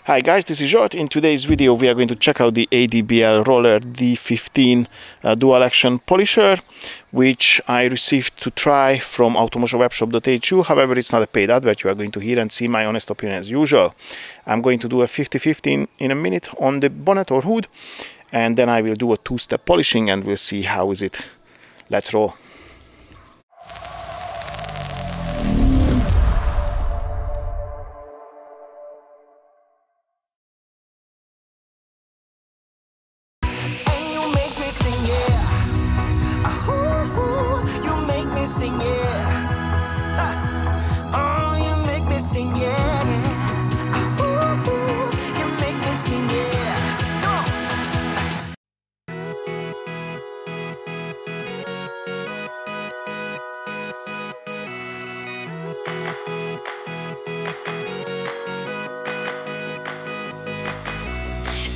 Hi guys, this is Zsolt. In today's video we are going to check out the ADBL Roller D15 Dual Action Polisher, which I received to try from automotionwebshop.hu. However, it's not a paid advert. You are going to hear and see my honest opinion as usual. I'm going to do a 50-50 in a minute on the bonnet or hood, and then I will do a two-step polishing and we'll see how is it. Let's roll.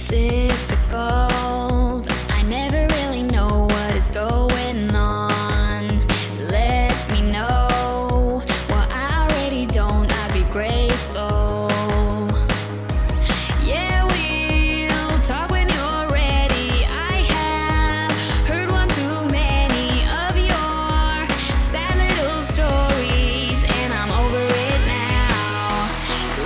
Difficult, I never really know what is going on. Let me know what I already don't, I'd be grateful. Yeah, we'll talk when you're ready. I have heard one too many of your sad little stories, and I'm over it now.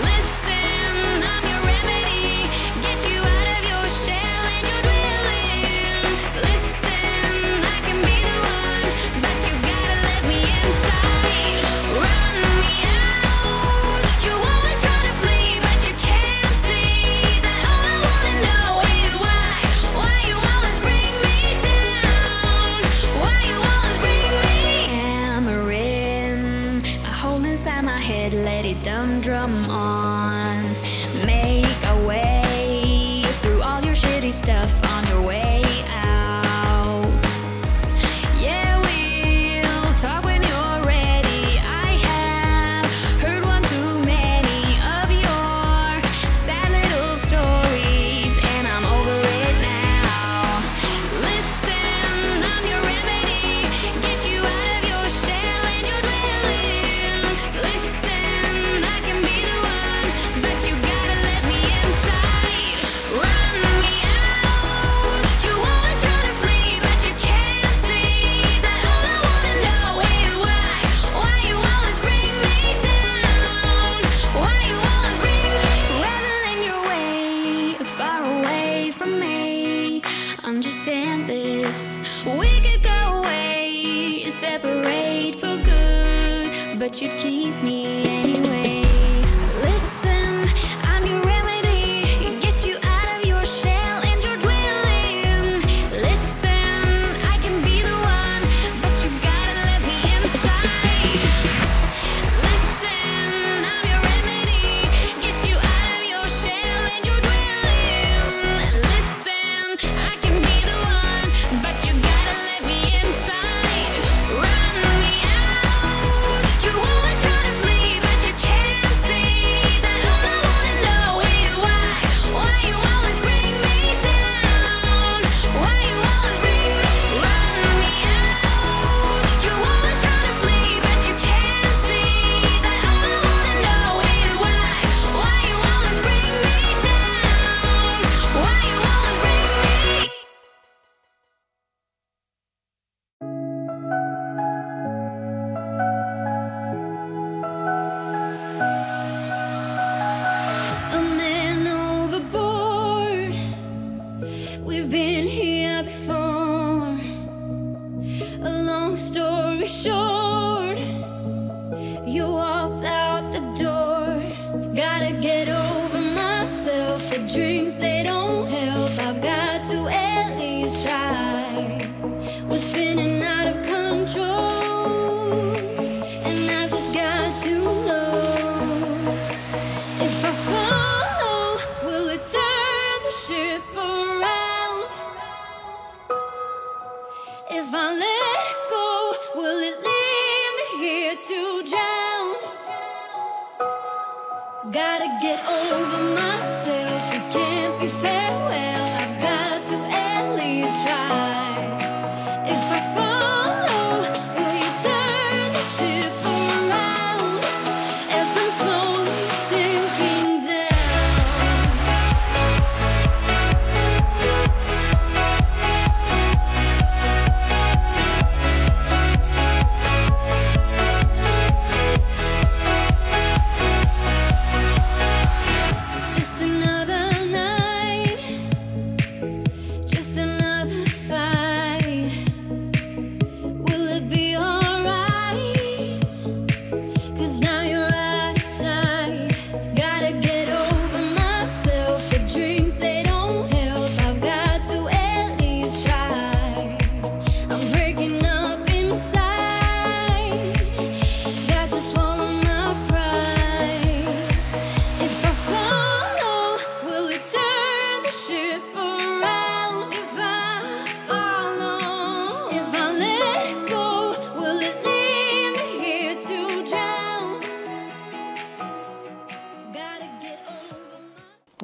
Listen, I'm your remedy, get you out of your shell and your dwelling. Listen, I can be the one, but you gotta let me inside. Run me out, you always try to flee, but you can't see that all I wanna know is why you always bring me down, why you always bring me. Hammer in, a hole inside my head, let it drum on. Make a way through all your shitty stuff on your way out. Yeah, we'll talk when you're ready. I have heard one too many of your sad little stories, and I'm over it now. Listen, I'm your remedy, get you out of your shell and your dwelling. Listen, I can be the one, but you gotta let me inside. Run me out, you always try to flee, but you can't see that all I wanna know is why you always bring me down, why you always bring me. Rather than your way, far away from me, understand this, we could go away, separate for good, but you'd keep me anyway. Listen, I'm your remedy, get you out of your shell and your dwelling. Listen, I can be the one, but you gotta let me inside. Listen, I'm your remedy, get you out of your shell and your dwelling. Listen, I can be the one, but you gotta let me inside. Run me out, you always try to flee, but you can't see that all I wanna know is why you always bring me down, why you always bring me. Run me out, you always try to flee, but you can't see that all I wanna know is why you always bring me down, why you always bring me. A man overboard, we've been here before. A long story short, you walked out the door. Gotta get over myself, the drinks they don't help, I've got to at least try. We're spinning out of control, and I've just got to know, if I follow, will it turn the ship around? If I let go, will it leave me here to drown? Gotta get over myself, this can't be farewell, I've got to at least try. If I follow, will you turn the ship around? As I'm slowly sinking down.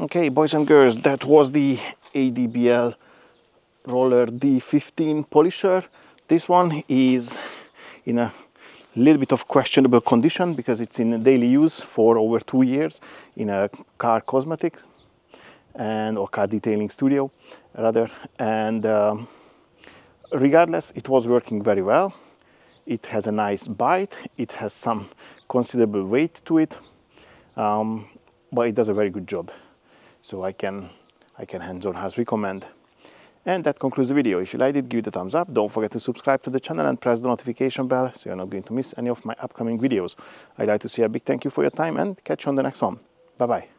Okay, boys and girls, that was the ADBL Roller D15 polisher. This one is in a little bit of questionable condition because it's in daily use for over 2 years in a car cosmetic or car detailing studio rather, and regardless, it was working very well. It has a nice bite, it has some considerable weight to it, but it does a very good job. So I can hands-on house recommend. And that concludes the video. If you liked it, give it a thumbs up. Don't forget to subscribe to the channel and press the notification bell so you're not going to miss any of my upcoming videos. I'd like to say a big thank you for your time and catch you on the next one. Bye bye.